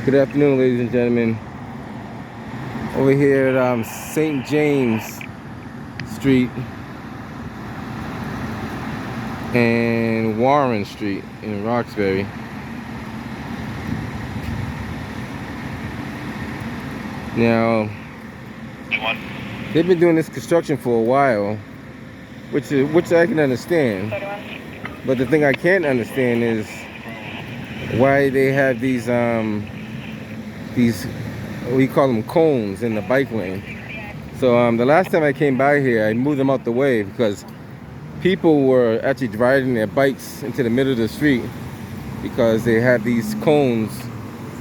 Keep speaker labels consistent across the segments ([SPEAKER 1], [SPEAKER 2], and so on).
[SPEAKER 1] Good afternoon, ladies and gentlemen. Over here at St. James Street and Warren Street in Roxbury. Now, they've been doing this construction for a while, which I can understand. But the thing I can't understand is why they have these we call them cones in the bike lane. So the last time I came by here, I moved them out the way because people were actually driving their bikes into the middle of the street because they had these cones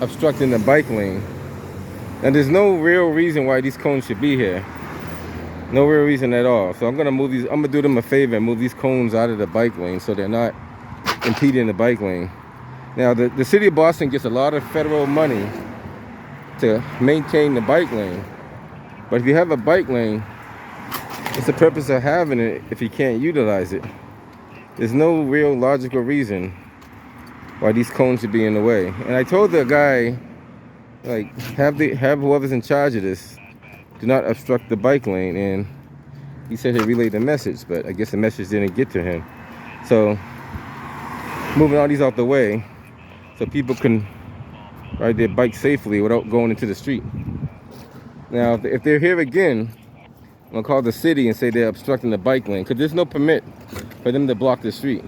[SPEAKER 1] obstructing the bike lane. And there's no real reason why these cones should be here. No real reason at all. So I'm gonna do them a favor and move these cones out of the bike lane so they're not impeding the bike lane. Now the city of Boston gets a lot of federal money to maintain the bike lane. But if you have a bike lane, what's the purpose of having it if you can't utilize it? There's no real logical reason why these cones should be in the way. And I told the guy, like, have whoever's in charge of this do not obstruct the bike lane, and he said he relayed the message, but I guess the message didn't get to him. So moving all these out the way so people can ride their bike safely without going into the street. Now if they're here again, I'm gonna call the city and say they're obstructing the bike lane, because there's no permit for them to block the street.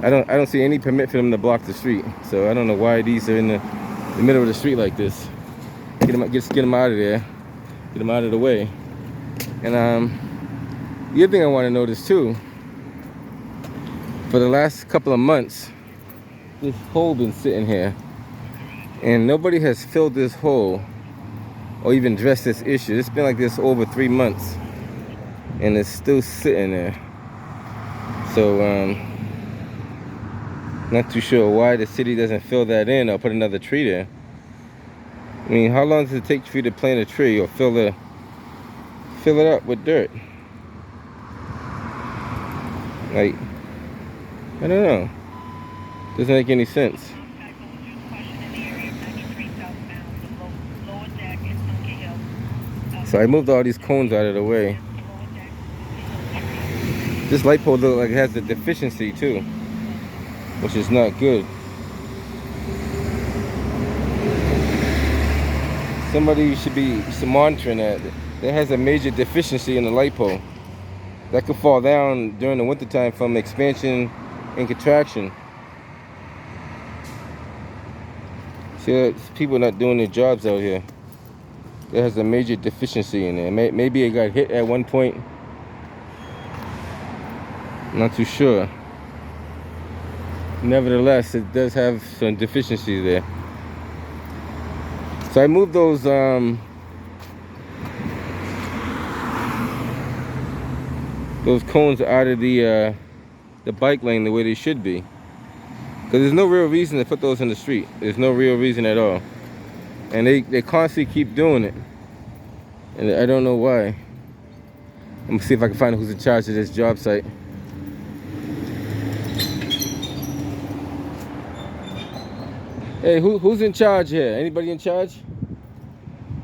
[SPEAKER 1] I don't see any permit for them to block the street. So I don't know why these are in the middle of the street like this. Get them out of there. Get them out of the way. And the other thing I want to notice too, for the last couple of months, this hole been sitting here, and nobody has filled this hole or even addressed this issue. It's been like this over 3 months, and it's still sitting there. So not too sure why the city doesn't fill that in or put another tree there. I mean, how long does it take for you to plant a tree or fill it up with dirt? Like, I don't know. Doesn't make any sense. So I moved all these cones out of the way. This light pole looks like it has a deficiency too, which is not good. Somebody should be monitoring that. That has a major deficiency in the light pole. That could fall down during the wintertime from expansion and contraction. See, people not doing their jobs out here. There has a major deficiency in there. Maybe it got hit at one point. Not too sure. Nevertheless, it does have some deficiencies there. So I moved those cones out of the bike lane the way they should be. Because there's no real reason to put those in the street. There's no real reason at all. And they constantly keep doing it. And I don't know why. I'm gonna see if I can find who's in charge of this job site. Hey, who's in charge here? Anybody in charge?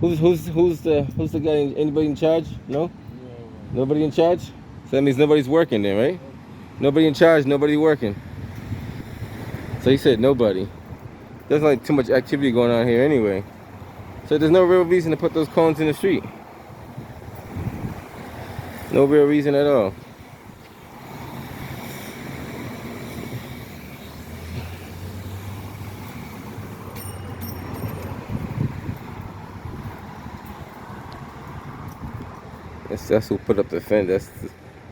[SPEAKER 1] Who's the guy? Anybody in charge? No? Nobody in charge? So that means nobody's working there, right? Nobody in charge, nobody working. So he said nobody. There's like too much activity going on here anyway. So there's no real reason to put those cones in the street. No real reason at all. That's who put up the fence.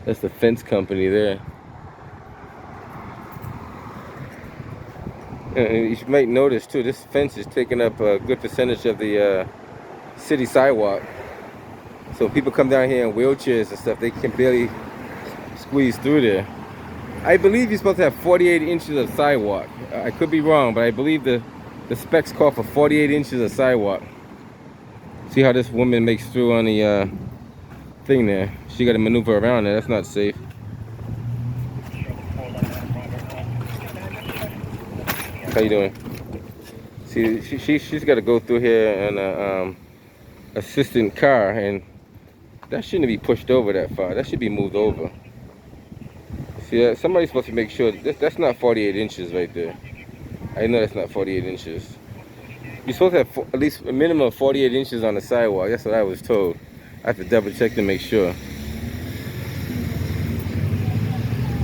[SPEAKER 1] That's the fence company there. And you might notice too, this fence is taking up a good percentage of the city sidewalk. So people come down here in wheelchairs and stuff, they can barely squeeze through there. I believe you're supposed to have 48 inches of sidewalk. I could be wrong, but I believe the specs call for 48 inches of sidewalk. See how this woman makes through on the thing there. She got to maneuver around there. That's not safe. How you doing? See See, she's got to go through here in a assistant car, and that shouldn't be pushed over that far. That should be moved over. See, somebody's supposed to make sure that's not 48 inches right there. I know that's not 48 inches. You're supposed to have at least a minimum of 48 inches on the sidewalk. That's what I was told. I have to double check to make sure.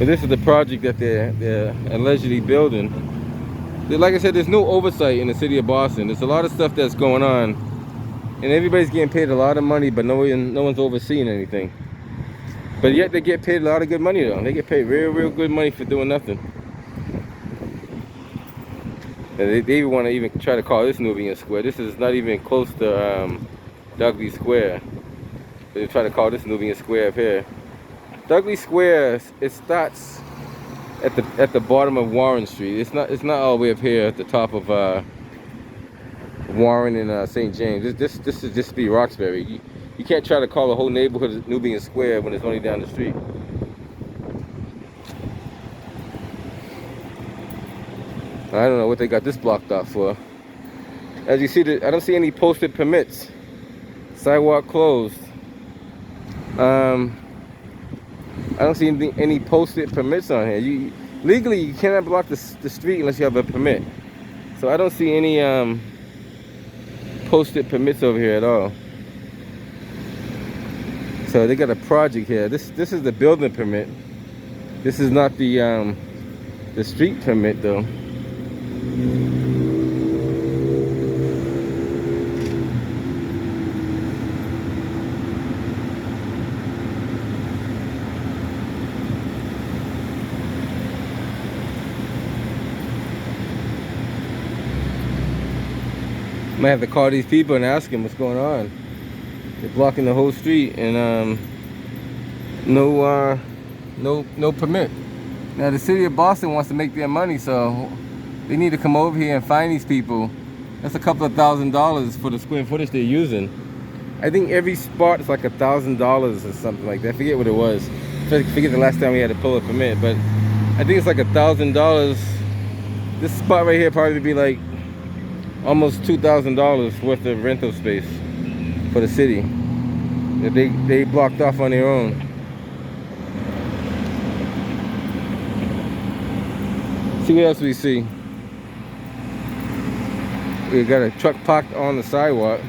[SPEAKER 1] But this is the project that they're allegedly building. Like I said, there's no oversight in the city of Boston. There's a lot of stuff that's going on, and everybody's getting paid a lot of money, but no one's overseeing anything. But yet they get paid a lot of good money though. They get paid real good money for doing nothing. And they want to even try to call this Nubian Square. This is not even close to Dudley Square. They try to call this Nubian Square up here. Dudley Square, it starts at the bottom of Warren Street. It's not all the way up here at the top of Warren and St. James. This is just be Roxbury. You can't try to call the whole neighborhood Nubian Square when it's only down the street. I don't know what they got this blocked off for. As you see, I don't see any posted permits. Sidewalk closed. I don't see any posted permits on here. Legally, you cannot block the street unless you have a permit. So I don't see any posted permits over here at all. So they got a project here. This is the building permit. This is not the street permit though. Might have to call these people and ask them what's going on. They're blocking the whole street and no permit. Now the city of Boston wants to make their money, so they need to come over here and find these people. That's a couple of $1,000s for the square footage they're using. I think every spot is like $1,000 or something like that. I forget what it was. I forget the last time we had to pull a permit, but I think it's like $1,000. This spot right here probably be like almost $2,000 worth of rental space for the city that they blocked off on their own. See what else we see. We got a truck parked on the sidewalk.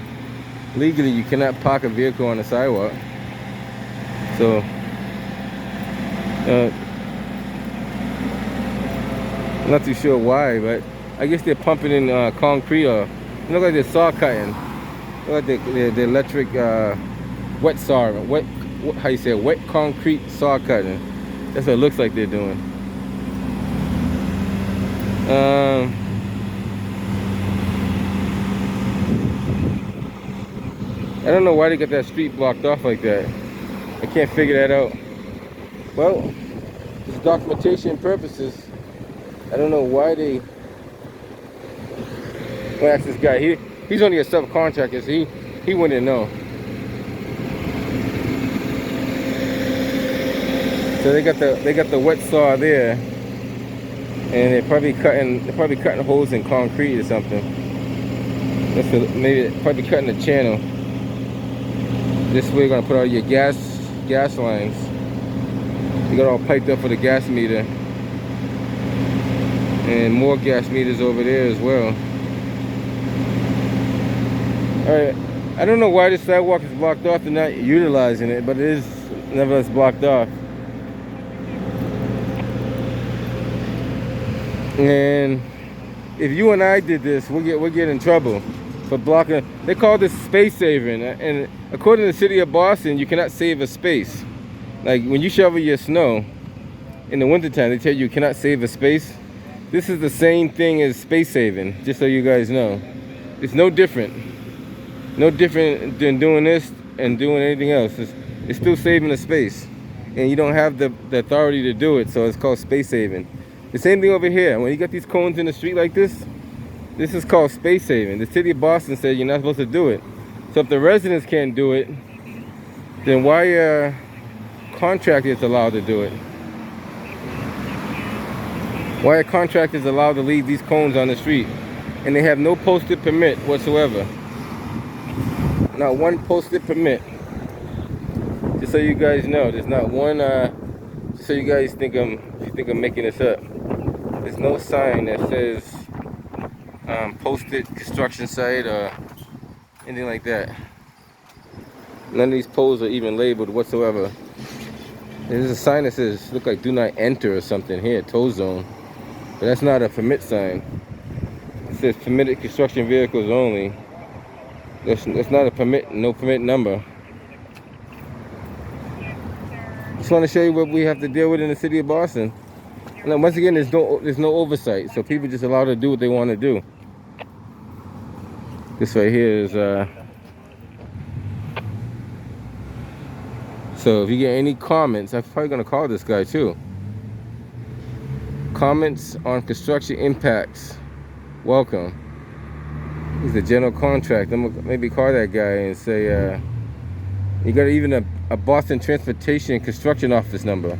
[SPEAKER 1] Legally, you cannot park a vehicle on the sidewalk. So, I'm not too sure why, but I guess they're pumping in concrete, or it looks like they're saw cutting. It looks like the electric wet saw, how you say it, wet concrete saw cutting. That's what it looks like they're doing. I don't know why they got that street blocked off like that. I can't figure that out. Well, it's documentation purposes. I don't know why they. Well, ask this guy. He's only a subcontractor, so he wouldn't know. So they got the wet saw there, and they're probably cutting holes in concrete or something. Maybe probably cutting the channel. This way, you're gonna put all your gas lines. You got all piped up for the gas meter, and more gas meters over there as well. Alright, I don't know why this sidewalk is blocked off. They're not utilizing it, but it is nevertheless blocked off. And if you and I did this, we'll get in trouble for blocking. They call this space saving, and according to the city of Boston, you cannot save a space. Like when you shovel your snow in the wintertime, they tell you cannot save a space. This is the same thing as space saving, just so you guys know. It's no different. No different than doing this and doing anything else. It's still saving a space. And you don't have the authority to do it, so it's called space saving. The same thing over here. When you got these cones in the street like this is called space saving. The city of Boston said you're not supposed to do it. So if the residents can't do it, then why are contractors allowed to do it? Why are contractors allowed to leave these cones on the street? and they have no posted permit whatsoever. Not one posted permit. Just so you guys know, there's not one. Just so you guys think I'm making this up. There's no sign that says posted construction site or anything like that. None of these poles are even labeled whatsoever. There's a sign that says, look like do not enter or something here, tow zone. But that's not a permit sign. It says permitted construction vehicles only. That's not a permit, no permit number. Just want to show you what we have to deal with in the city of Boston. And once again, there's no oversight, so people just allowed to do what they want to do. This right here is so if you get any comments, I'm probably gonna call this guy too. Comments on construction impacts, welcome. He's a general contractor. I'm gonna maybe call that guy and say, you got even a Boston Transportation Construction Office number.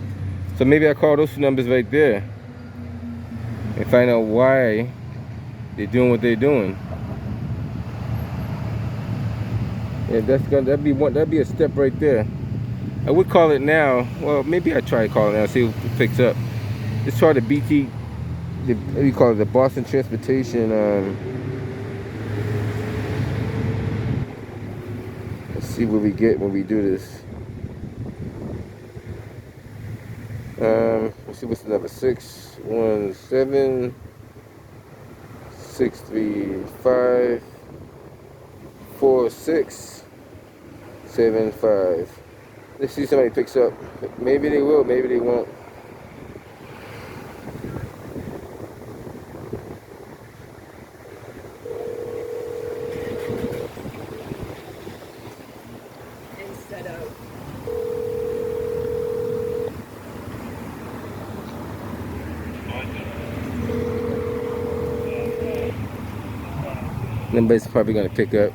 [SPEAKER 1] So maybe I call those two numbers right there and find out why they're doing what they're doing. Yeah, that'd be a step right there. I would call it now. Well, maybe I try to call it now, see if it picks up. Let's try the BT, what do you call it, the Boston Transportation. Let's see what we get when we do this. Let's see what's the number. 617 635 4675. Let's see if somebody picks up. Maybe they will, maybe they won't.
[SPEAKER 2] Instead of
[SPEAKER 1] Nobody's probably gonna pick up.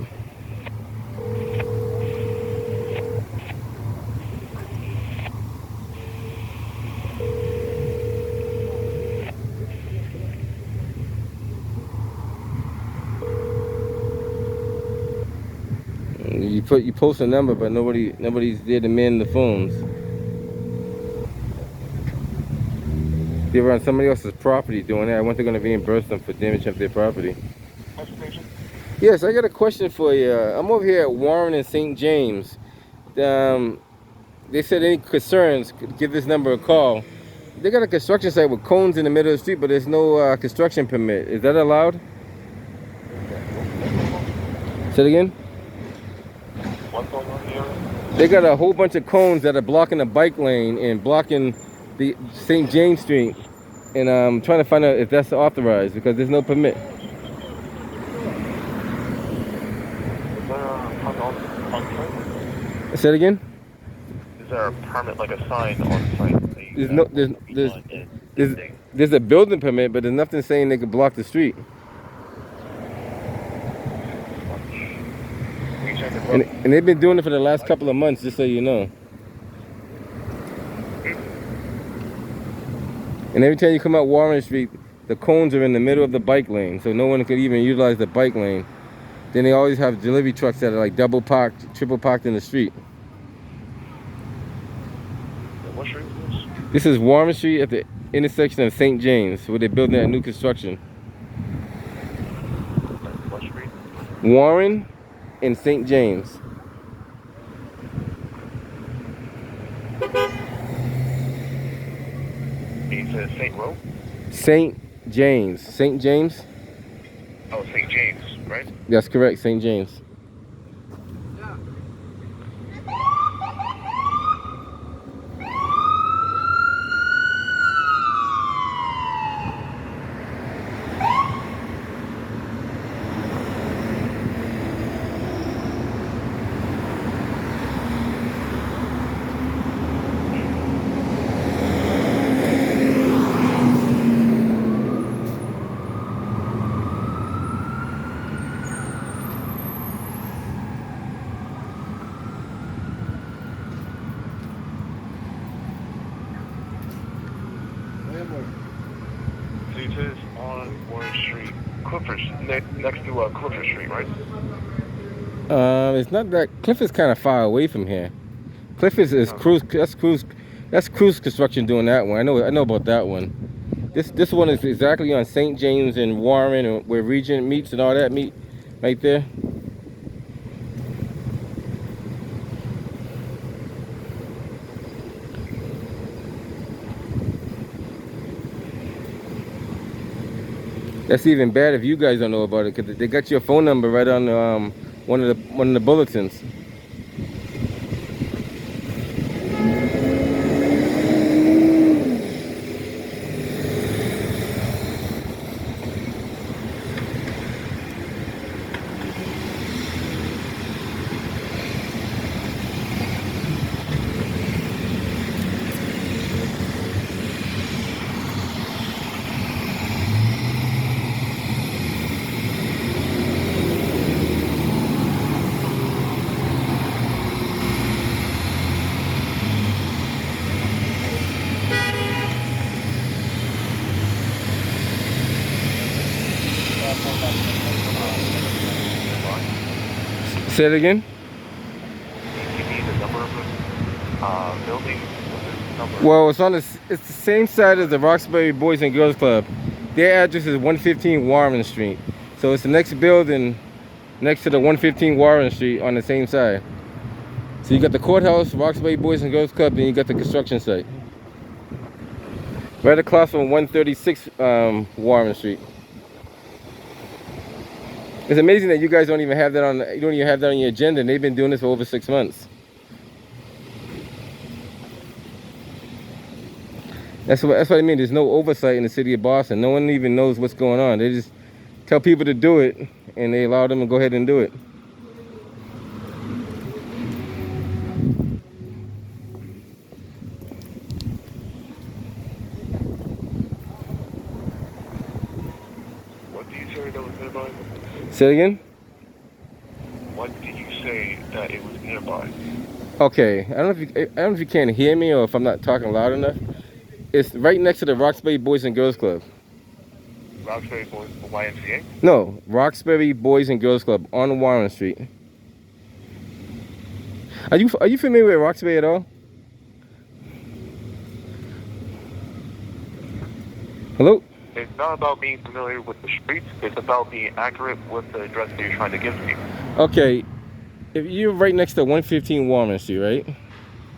[SPEAKER 1] You post a number, but nobody's there to man the phones. If you're on somebody else's property doing that, I want they're gonna reimburse them for damage of their property. Yes, I got a question for you. I'm over here at Warren and St. James. They said any concerns, give this number a call. They got a construction site with cones in the middle of the street, but there's no construction permit. Is that allowed? Say it again?
[SPEAKER 3] What's going on here?
[SPEAKER 1] They got a whole bunch of cones that are blocking the bike lane and blocking the St. James Street. And I'm trying to find out if that's authorized because there's no permit.
[SPEAKER 3] Is there a permit on site?
[SPEAKER 1] Say it again?
[SPEAKER 3] Is there a permit, like a sign on site?
[SPEAKER 1] There's a building permit, but there's nothing saying they could block the street. And they've been doing it for the last couple of months, just so you know. And every time you come out Warren Street, the cones are in the middle of the bike lane, so no one could even utilize the bike lane. Then they always have delivery trucks that are like double parked, triple parked in the street.
[SPEAKER 3] What street is this?
[SPEAKER 1] This is Warren Street at the intersection of St. James, where they're building that new construction.
[SPEAKER 3] What street?
[SPEAKER 1] Warren and St. James.
[SPEAKER 3] It says St. Row?
[SPEAKER 1] St. James. St. James?
[SPEAKER 3] Oh, St. James, right?
[SPEAKER 1] That's correct, St. James.
[SPEAKER 3] next to Clifford Street, right?
[SPEAKER 1] It's not that. Cliff is kind of far away from here. Cliff is cruise. That's cruise construction doing that one. I know about that one. This one is exactly on St. James and Warren, and where Regent meets and all that meet, right there. That's even bad if you guys don't know about it, because they got your phone number right on one of the bulletins. Say it again.
[SPEAKER 3] You need the number of the building.
[SPEAKER 1] Well, it's the same side as the Roxbury Boys and Girls Club. Their address is 115 Warren Street. So it's the next building next to the 115 Warren Street on the same side. So you got the courthouse, Roxbury Boys and Girls Club, and you got the construction site. Right across from 136 Warren Street. It's amazing that you guys don't even have that on your agenda, and they've been doing this for over 6 months. That's what I mean. There's no oversight in the city of Boston. No one even knows what's going on. They just tell people to do it, and they allow them to go ahead and do it.
[SPEAKER 3] What do you say that was nearby?
[SPEAKER 1] Say it again?
[SPEAKER 3] What did you say that it was nearby?
[SPEAKER 1] Okay, I don't know if you can't hear me or if I'm not talking loud enough. It's right next to the Roxbury Boys and Girls Club.
[SPEAKER 3] Roxbury Boys, YMCA?
[SPEAKER 1] No, Roxbury Boys and Girls Club on Warren Street. Are you familiar with Roxbury at all? Hello?
[SPEAKER 3] It's not about being familiar with the streets. It's about being accurate with the address that you're trying to give me.
[SPEAKER 1] Okay, if you're right next to 115 Warren Street, right?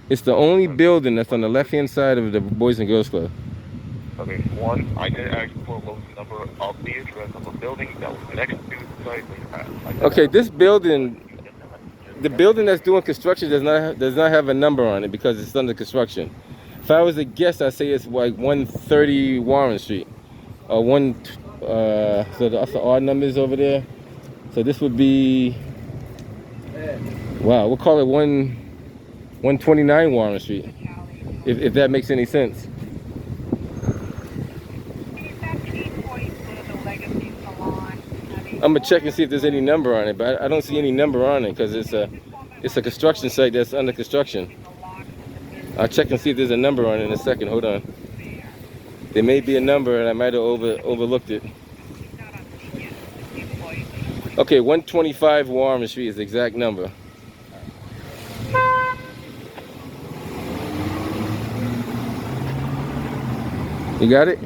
[SPEAKER 1] It's the only building that's on the left-hand side of the Boys and Girls Club.
[SPEAKER 3] Okay, one, I did ask for what was the number of the address of a building that was next to the site that you had.
[SPEAKER 1] Okay, this building, the building that's doing construction does not have a number on it because it's under construction. If I was to guess, I'd say it's like 130 Warren Street. So that's the odd numbers over there. So this would be, wow, we'll call it 129 Warren Street, if that makes any sense. I'm gonna check and see if there's any number on it, but I don't see any number on it because it's a construction site that's under construction. I'll check and see if there's a number on it in a second. Hold on. There may be a number and I might have overlooked it. Okay, 125 Warren Street is the exact number. You got it?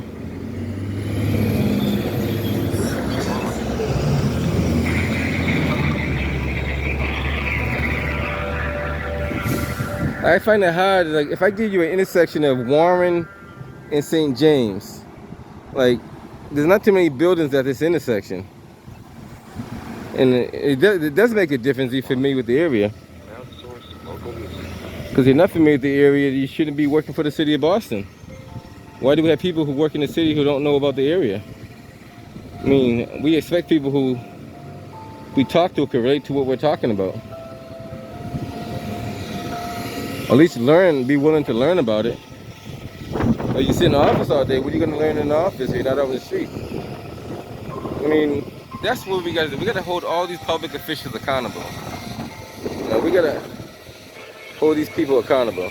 [SPEAKER 1] I find it hard, like if I give you an intersection of Warren and St. James, like there's not too many buildings at this intersection. And it does make a difference if you're familiar with the area. Because you're not familiar with the area, you shouldn't be working for the city of Boston. Why do we have people who work in the city who don't know about the area? I mean, we expect people who we talk to can relate to what we're talking about. At least be willing to learn about it. Or you sit in the office all day, what are you going to learn in the office if you're not out in the street? I mean, that's what we got to do. We got to hold all these public officials accountable. You know, we got to hold these people accountable.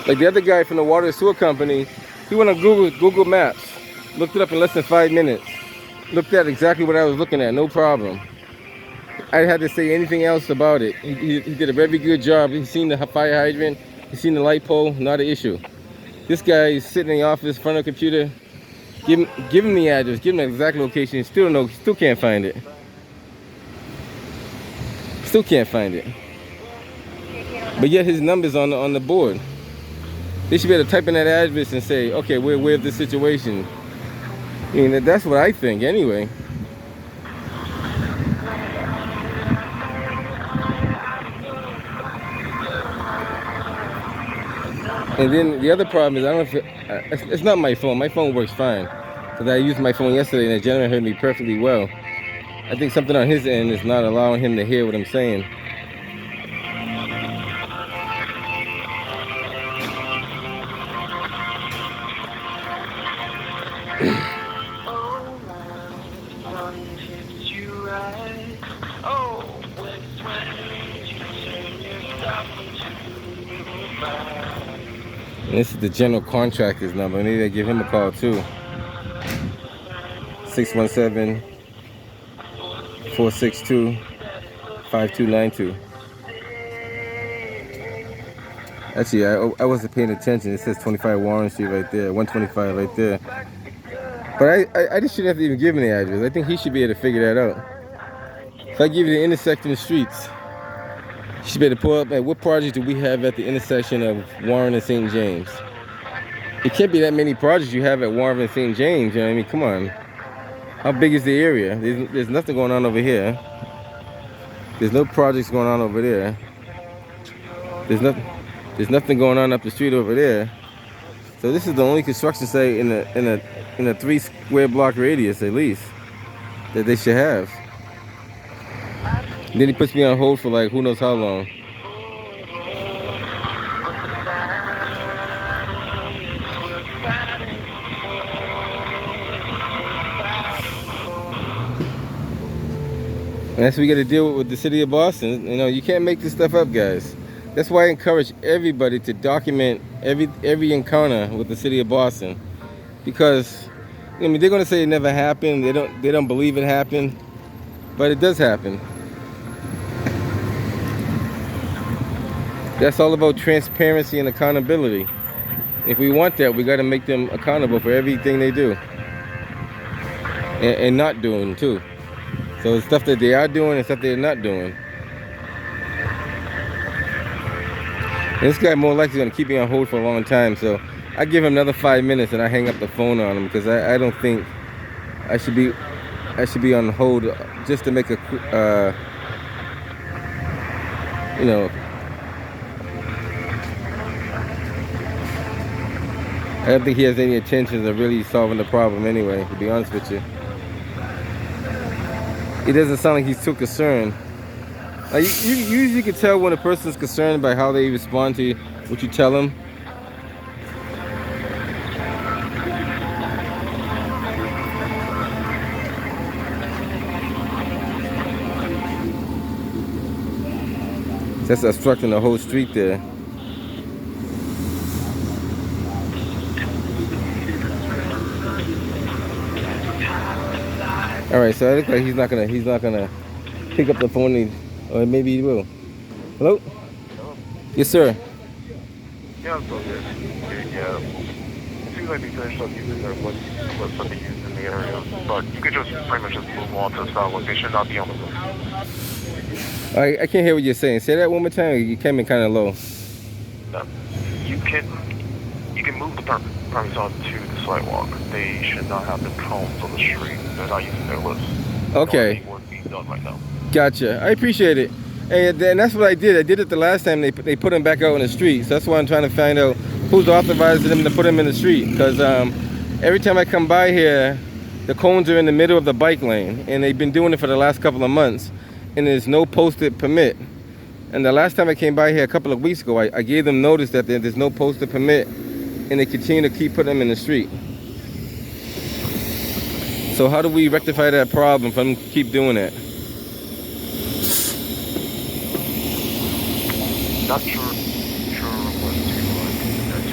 [SPEAKER 1] Like the other guy from the water and sewer company, he went on Google Maps, looked it up in less than 5 minutes, looked at exactly what I was looking at, no problem. I had to say anything else about it. He did a very good job. He's seen the fire hydrant, he's seen the light pole, not an issue. This guy is sitting in the office, in front of the computer, give him the address, give him the exact location, still can't find it. Still can't find it. But yet his number's on the board. They should be able to type in that address and say, okay, we're aware of this situation. I mean, that's what I think anyway. And then the other problem is, I don't know if it's not my phone. My phone works fine. Because I used my phone yesterday and the gentleman heard me perfectly well. I think something on his end is not allowing him to hear what I'm saying. And this is the general contractor's number. Maybe I give him a call too. 617-462-5292. Actually, I wasn't paying attention. It says 25 Warren Street right there, 125 right there. But I just shouldn't have to even give him the address. I think he should be able to figure that out. If I give you the intersection of streets, you should be able to pull up at what project do we have at the intersection of Warren and St. James. It can't be that many projects you have at Warren and St. James. You know what I mean? Come on. How big is the area? There's nothing going on over here. There's no projects going on over there. There's nothing going on up the street over there. So this is the only construction site in a 3 square block radius at least that they should have. And then he puts me on hold for like who knows how long. And that's what we got to deal with the city of Boston. You know, you can't make this stuff up, guys. That's why I encourage everybody to document every encounter with the city of Boston, because I mean they're gonna say it never happened. They don't believe it happened, but it does happen. That's all about transparency and accountability. If we want that, we got to make them accountable for everything they do and not doing too. So it's stuff that they are doing and stuff they're not doing. And this guy more likely going to keep me on hold for a long time, so I give him another 5 minutes and I hang up the phone on him, because I don't think I should be on hold just to make a you know, I don't think he has any intentions of really solving the problem anyway, to be honest with you. It doesn't sound like he's too concerned. Like you usually can tell when a person's concerned by how they respond to what you tell them. That's obstructing the whole street there. All right, so it looks like he's not gonna pick up the phone, or maybe he will. Hello?
[SPEAKER 3] Hello?
[SPEAKER 1] Yes, sir.
[SPEAKER 3] Yeah, I'm still here. Yeah. It seems like they finished up using their what they used in the area. But you could just pretty much just move on to the sidewalk. They should not be on the roof.
[SPEAKER 1] I can't hear what you're saying. Say that one more time. You came in kind of low.
[SPEAKER 3] You can move the premise on to the sidewalk. They should not have the cones on the street. They're not using their lifts.
[SPEAKER 1] Okay.
[SPEAKER 3] No work being done right now.
[SPEAKER 1] Gotcha. I appreciate it. And that's what I did. I did it the last time they put them back out in the street. So that's why I'm trying to find out who's authorizing them to put them in the street. Because every time I come by here, the cones are in the middle of the bike lane. And they've been doing it for the last couple of months. And there's no posted permit. And the last time I came by here a couple of weeks ago, I gave them notice that there's no posted permit. And they continue to keep putting them in the street. So how do we rectify that problem for them to keep doing that?
[SPEAKER 3] Not sure what to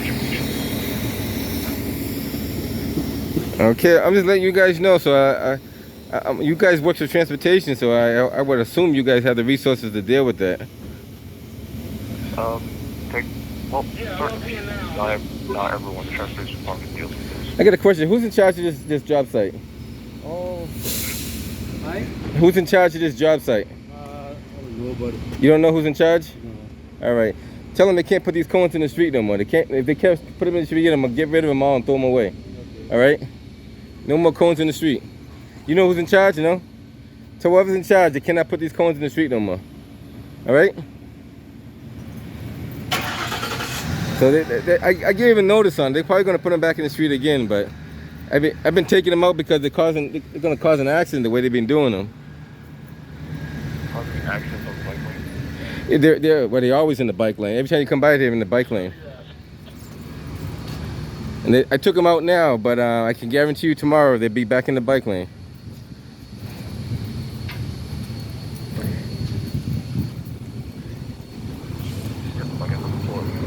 [SPEAKER 1] Okay, I'm just letting you guys know. So you guys work for transportation, so I would assume you guys have the resources to deal with that.
[SPEAKER 3] Take, well, certainly not everyone in the transportation department deals with this.
[SPEAKER 1] I got a question. Who's in charge of this job site?
[SPEAKER 4] Oh, I?
[SPEAKER 1] Who's in charge of this job site?
[SPEAKER 4] Nobody.
[SPEAKER 1] You don't know who's in charge?
[SPEAKER 4] No.
[SPEAKER 1] All right. Tell them they can't put these cones in the street no more. They can't. If they can't put them in the street, I'm gonna get rid of them all and throw them away.
[SPEAKER 4] Okay.
[SPEAKER 1] All right. No more cones in the street. You know who's in charge? You know. So whoever's in charge, they cannot put these cones in the street no more. All right. So I gave a notice on. They're probably gonna put them back in the street again, but I've been taking them out because they're gonna cause an accident the way they've been doing them.
[SPEAKER 3] Causing accidents on the bike lane.
[SPEAKER 1] They're always in the bike lane. Every time you come by, they're in the bike lane. And I took them out now, but I can guarantee you tomorrow they'll be back in the bike lane.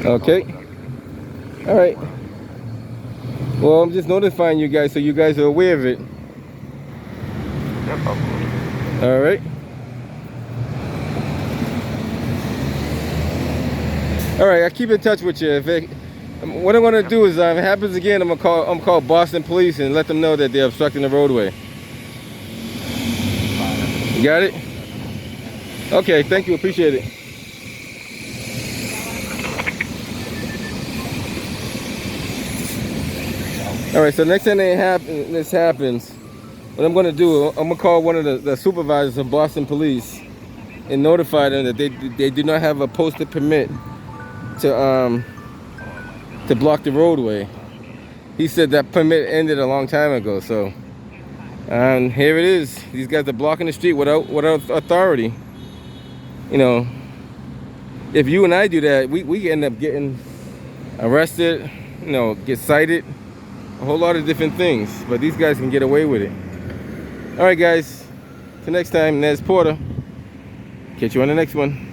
[SPEAKER 1] Okay. All right. Well, I'm just notifying you guys so you guys are aware of it.
[SPEAKER 3] Yep,
[SPEAKER 1] All right. All right. I'll keep in touch with you. What I'm gonna do is, if it happens again, I'm gonna call Boston Police and let them know that they're obstructing the roadway. You got it? Okay. Thank you. Appreciate it. All right, so next time this happens, what I'm gonna do, I'm gonna call one of the supervisors of Boston Police and notify them that they do not have a posted permit to block the roadway. He said that permit ended a long time ago, so here it is. These guys are blocking the street without authority. You know, if you and I do that, we end up getting arrested, you know, get cited. A whole lot of different things, but these guys can get away with it. All right, guys. Till next time, Nez Porter. Catch you on the next one.